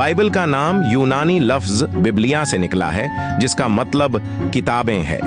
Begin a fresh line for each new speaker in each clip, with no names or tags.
Bible का नाम यूनानी लफ्ज बिब्लिया से निकला है, जिसका मतलब किताबें है।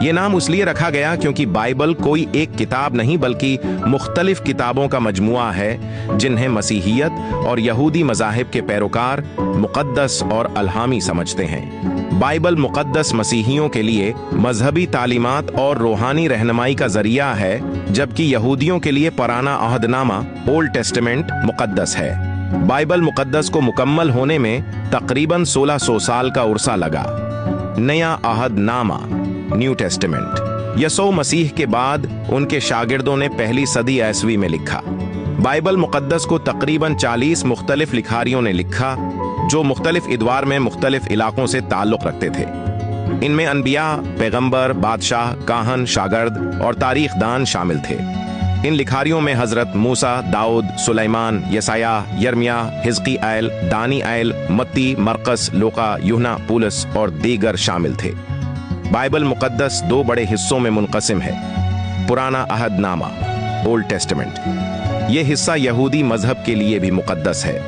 ये नाम इसलिए रखा गया क्योंकि बाइबल कोई एक किताब नहीं बल्कि मुख्तलिफ किताबों का मजमुआ है, जिन्हें मसीहियत और यहूदी मज़ाहिब के पैरोकार मुक़द्दस और अल्हामी समझते हैं। बाइबल मुक़द्दस मसीहियों के लिए मजहबी तालीमात और रूहानी रहनुमाई का जरिया है, जबकि यहूदियों के लिए पुराना अहदनामा ओल्ड टेस्टामेंट मुक़द्दस है। बाइबल मुक़द्दस को मुकम्मल होने में तकरीबन 1600 साल का उर्सा लगा। नया अहदनामा न्यू टेस्टामेंट यसू मसीह के बाद उनके शागिर्दों ने पहली सदी ईस्वी में लिखा। बाइबल मुक़द्दस को तकरीबन 40 मुख्तलिफ लिखारियों ने लिखा, जो मुख्तलिफ इदवार में मुख्तलिफ इलाकों से ताल्लुक़ रखते थे। इनमें अनबिया, पैगंबर, बादशाह, काहन, शागिर्द और तारीख दान शामिल थे। इन लिखारियों में हजरत मूसा, दाऊद, सुलेमान, यसाया, यर्मिया, हिजकियेल, दानिएल, मत्ती, मरकस, लूका, यूहन्ना, पौलुस और दीगर शामिल थे। बाइबल मुक़द्दस 2 बड़े हिस्सों में मुनक़सिम है। पुराना अहदनामा ओल्ड टेस्टामेंट ये हिस्सा यहूदी मजहब के लिए भी मुक़द्दस है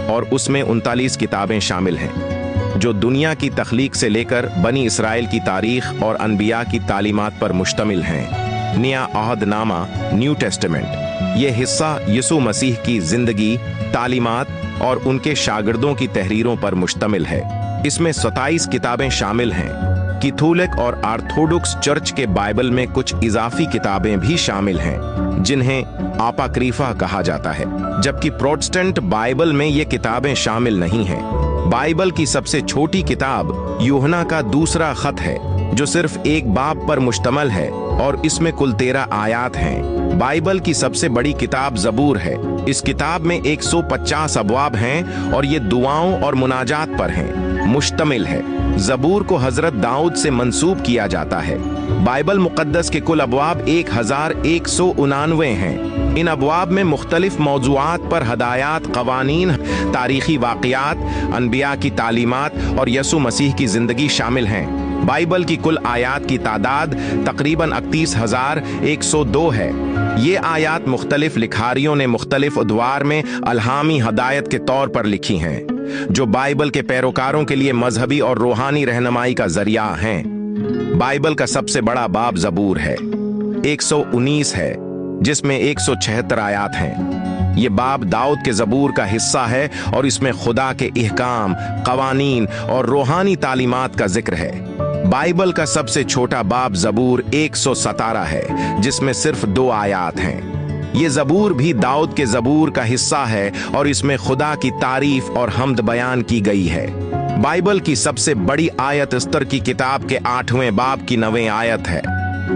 और उसमें 39 किताबें शामिल हैं, जो दुनिया की तख्लीक से लेकर बनी इसराइल की तारीख और अनबिया की तालीमात पर मुश्तमिल हैं। नया अहदनामा न्यू टेस्टामेंट ये हिस्सा यसू मसीह की जिंदगी, तालीमात और उनके शागिर्दों की तहरीरों पर मुश्तमिल है। इसमें 27 किताबें शामिल हैं। कैथोलिक और ऑर्थोडॉक्स चर्च के बाइबल में कुछ इजाफी किताबें भी शामिल हैं, जिन्हें अपोक्रिफा कहा जाता है, जबकि प्रोटेस्टेंट बाइबल में ये किताबें शामिल नहीं हैं। बाइबल की सबसे छोटी किताब यूहन्ना का दूसरा खत है, जो सिर्फ एक बाब पर मुश्तमल है और इसमें कुल 13 आयात हैं। बाइबल की सबसे बड़ी किताब ज़बूर है। इस किताब में 150 अबवाब हैं और ये दुआओं और मुनाजात पर हैं, मुश्तमिल है। ज़बूर को हजरत दाऊद से मंसूब किया जाता है। बाइबल मुक़द्दस के कुल अबवाब 1199 हैं। इन अबवाब में मुख्तलिफ मौज़ूआत पर हदायत, क़वानीन, तारीख़ी वाक़यात, अनबिया की तालीमात और यसू मसीह की ज़िंदगी शामिल हैं। बाइबल की कुल आयात की तादाद तकरीबन 31,102 है। ये आयात मुख्तलिफ लिखारियों ने मुख्तलिफ अदवार में अल्हामी हदायत के तौर पर लिखी हैं, जो बाइबल के पैरोकारों के लिए मजहबी और रूहानी रहनुमाई का जरिया हैं। बाइबल का सबसे बड़ा बाब ज़बूर है, 119 है, जिसमें 176 आयात हैं। ये बाब दाऊद के ज़बूर का हिस्सा है और इसमें खुदा के इहकाम, क़वानीन और रूहानी तालीमात का जिक्र है। बाइबल का सबसे छोटा बाब ज़बूर 117 है, जिसमें सिर्फ 2 आयात हैं। ये ज़बूर भी दाऊद के ज़बूर का हिस्सा है और इसमें खुदा की तारीफ और हम्द बयान की गई है। बाइबल की सबसे बड़ी आयत इस्तर की किताब के 8वें बाब की 9वीं आयत है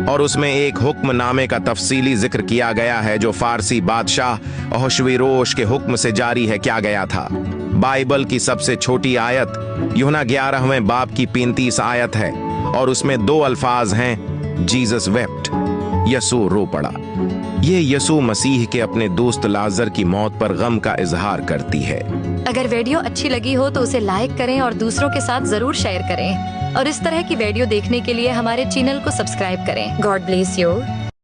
और उसमें एक हुक्म नामे का तफसीली जिक्र किया गया है, जो फारसी बादशाह अहश्वेरोश के हुक्म से जारी है किया गया था। बाइबल की सबसे छोटी आयत यूहन्ना 11वें बाब की 35 आयत है और उसमें 2 अल्फाज हैं, जीसस वेप्ट, यसू रो पड़ा। ये यसू मसीह के अपने दोस्त लाजर की मौत पर गम का इजहार करती है।
अगर वीडियो अच्छी लगी हो तो उसे लाइक करें और दूसरों के साथ जरूर शेयर करें और इस तरह की वीडियो देखने के लिए हमारे चैनल को सब्सक्राइब करें। God bless you.